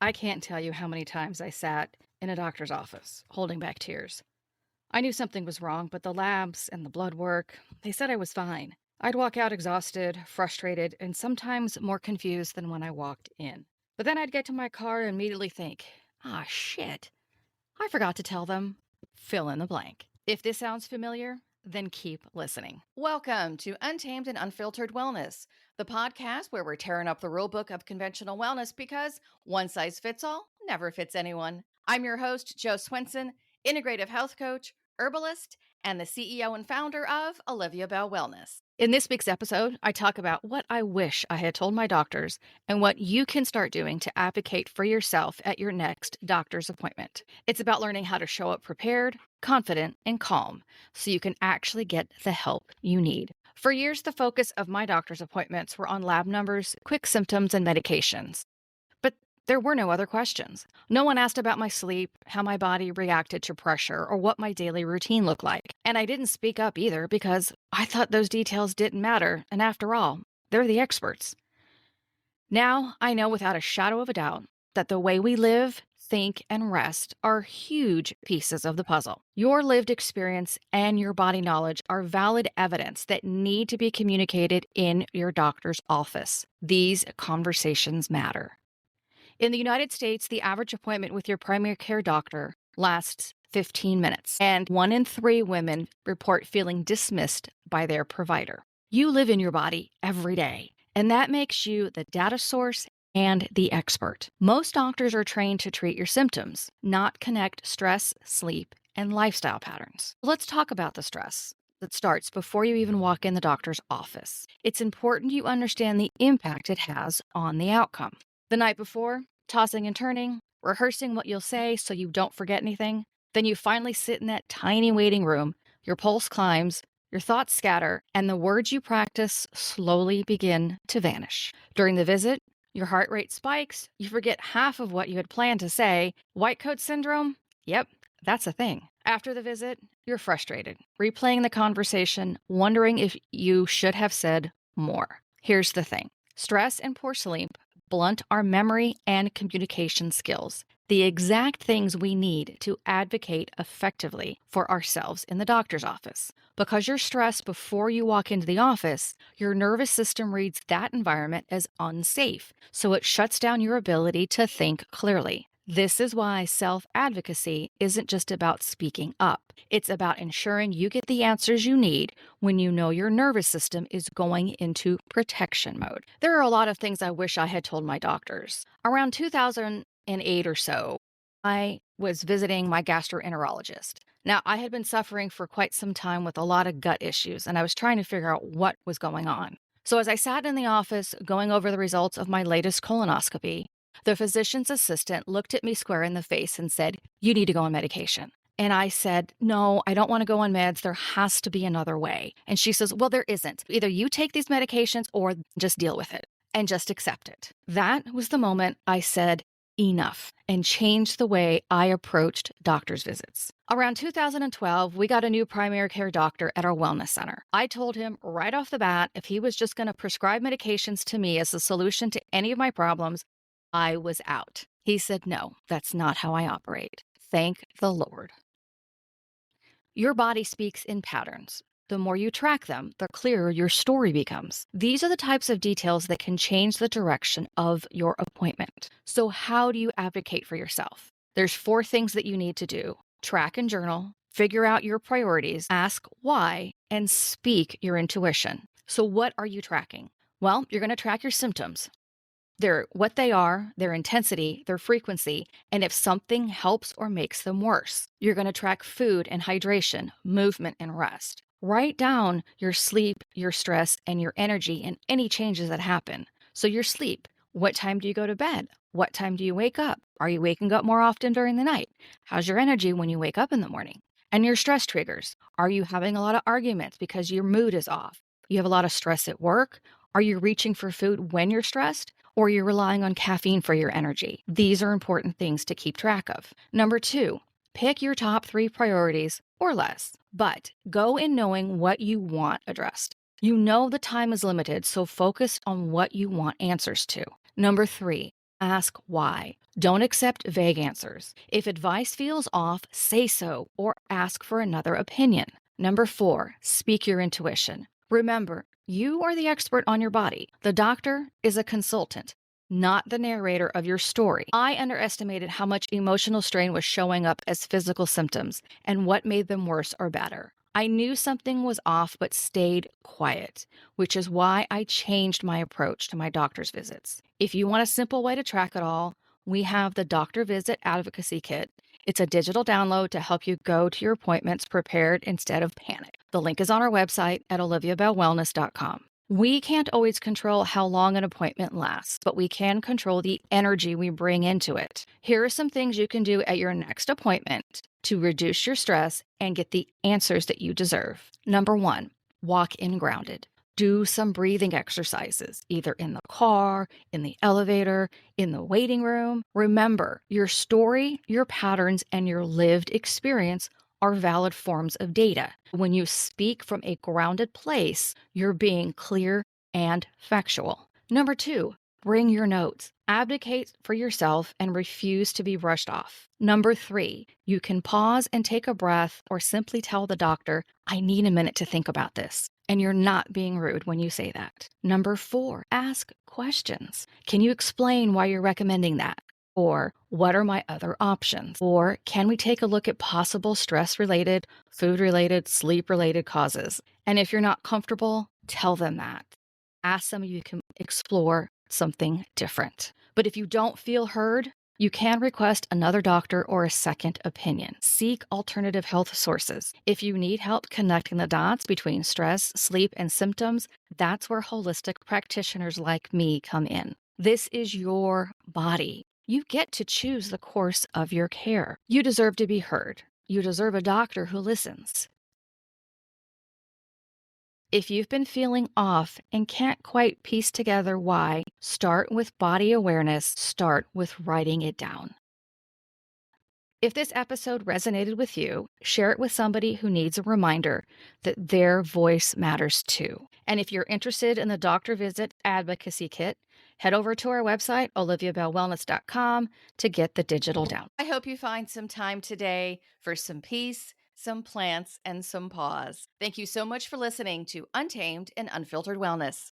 I can't tell you how many times I sat in a doctor's office, holding back tears. I knew something was wrong, but the labs and the blood work, they said I was fine. I'd walk out exhausted, frustrated, and sometimes more confused than when I walked in. But then I'd get to my car and immediately think, shit, I forgot to tell them. Fill in the blank. If this sounds familiar, then keep listening. Welcome to Untamed and Unfiltered Wellness, the podcast where we're tearing up the rule book of conventional wellness because one size fits all never fits anyone. I'm your host, Jo Swenson, integrative health coach, herbalist, and the CEO and founder of Olivia Bell Wellness. In this week's episode, I talk about what I wish I had told my doctors and what you can start doing to advocate for yourself at your next doctor's appointment. It's about learning how to show up prepared, confident, and calm so you can actually get the help you need. For years, the focus of my doctor's appointments were on lab numbers, quick symptoms, and medications. But there were no other questions. No one asked about my sleep, how my body reacted to pressure, or what my daily routine looked like. And I didn't speak up either because I thought those details didn't matter, and after all, they're the experts. Now, I know without a shadow of a doubt that the way we live, think, and rest are huge pieces of the puzzle. Your lived experience and your body knowledge are valid evidence that need to be communicated in your doctor's office. These conversations matter. In the United States, the average appointment with your primary care doctor lasts 15 minutes, and 1 in 3 women report feeling dismissed by their provider. You live in your body every day, and that makes you the data source and the expert. Most doctors are trained to treat your symptoms, not connect stress, sleep, and lifestyle patterns. Let's talk about the stress that starts before you even walk in the doctor's office. It's important you understand the impact it has on the outcome. The night before, tossing and turning, rehearsing what you'll say so you don't forget anything. Then you finally sit in that tiny waiting room, your pulse climbs, your thoughts scatter, and the words you practice slowly begin to vanish. During the visit, your heart rate spikes, you forget half of what you had planned to say. White coat syndrome? Yep, that's a thing. After the visit, you're frustrated, replaying the conversation, wondering if you should have said more. Here's the thing. Stress and poor sleep blunt our memory and communication skills, the exact things we need to advocate effectively for ourselves in the doctor's office. Because you're stressed before you walk into the office, your nervous system reads that environment as unsafe, so it shuts down your ability to think clearly. This is why self-advocacy isn't just about speaking up. It's about ensuring you get the answers you need when you know your nervous system is going into protection mode. There are a lot of things I wish I had told my doctors. Around 2008 or so, I was visiting my gastroenterologist. Now, I had been suffering for quite some time with a lot of gut issues, and I was trying to figure out what was going on. So as I sat in the office going over the results of my latest colonoscopy, the physician's assistant looked at me square in the face and said, "You need to go on medication." And I said, "No, I don't want to go on meds. There has to be another way." And she says, "Well, there isn't. Either you take these medications or just deal with it and just accept it." That was the moment I said, enough, and changed the way I approached doctor's visits. Around 2012, we got a new primary care doctor at our wellness center. I told him right off the bat, if he was just going to prescribe medications to me as a solution to any of my problems, I was out. He said, "No, that's not how I operate." Thank the Lord. Your body speaks in patterns. The more you track them, the clearer your story becomes. These are the types of details that can change the direction of your appointment. So how do you advocate for yourself? There's 4 things that you need to do. Track and journal, figure out your priorities, ask why, and speak your intuition. So what are you tracking? Well, you're going to track your symptoms. What they are, their intensity, their frequency, and if something helps or makes them worse. You're going to track food and hydration, movement and rest. Write down your sleep, your stress, and your energy and any changes that happen. So your sleep, what time do you go to bed? What time do you wake up? Are you waking up more often during the night? How's your energy when you wake up in the morning? And your stress triggers. Are you having a lot of arguments because your mood is off? You have a lot of stress at work? Are you reaching for food when you're stressed? Or you're relying on caffeine for your energy? These are important things to keep track of. Number 2, pick your top 3 priorities or less, but go in knowing what you want addressed. You know the time is limited, so focus on what you want answers to. Number 3, Ask why. Don't accept vague answers. If advice feels off, say so or ask for another opinion. Number 4, speak your intuition. Remember, you are the expert on your body. The doctor is a consultant, not the narrator of your story. I underestimated how much emotional strain was showing up as physical symptoms and what made them worse or better. I knew something was off but stayed quiet, which is why I changed my approach to my doctor's visits. If you want a simple way to track it all, we have the Doctor Visit Advocacy Kit. It's a digital download to help you go to your appointments prepared instead of panic. The link is on our website at oliviabellwellness.com. We can't always control how long an appointment lasts, but we can control the energy we bring into it. Here are some things you can do at your next appointment to reduce your stress and get the answers that you deserve. Number 1, walk in grounded. Do some breathing exercises, either in the car, in the elevator, in the waiting room. Remember, your story, your patterns, and your lived experience are valid forms of data. When you speak from a grounded place, you're being clear and factual. Number 2, bring your notes. Advocate for yourself and refuse to be rushed off. Number 3, you can pause and take a breath or simply tell the doctor, I need a minute to think about this. And you're not being rude when you say that. Number 4, ask questions. Can you explain why you're recommending that? Or what are my other options? Or can we take a look at possible stress-related, food-related, sleep-related causes? And if you're not comfortable, tell them that. Ask them if you can explore something different. But if you don't feel heard, you can request another doctor or a second opinion. Seek alternative health sources. If you need help connecting the dots between stress, sleep, and symptoms, that's where holistic practitioners like me come in. This is your body. You get to choose the course of your care. You deserve to be heard. You deserve a doctor who listens. If you've been feeling off and can't quite piece together why, start with body awareness. Start with writing it down. If this episode resonated with you, share it with somebody who needs a reminder that their voice matters too. And if you're interested in the Doctor Visit Advocacy Kit, head over to our website, oliviabellwellness.com, to get the digital down. I hope you find some time today for some peace, some plants, and some paws. Thank you so much for listening to Untamed and Unfiltered Wellness.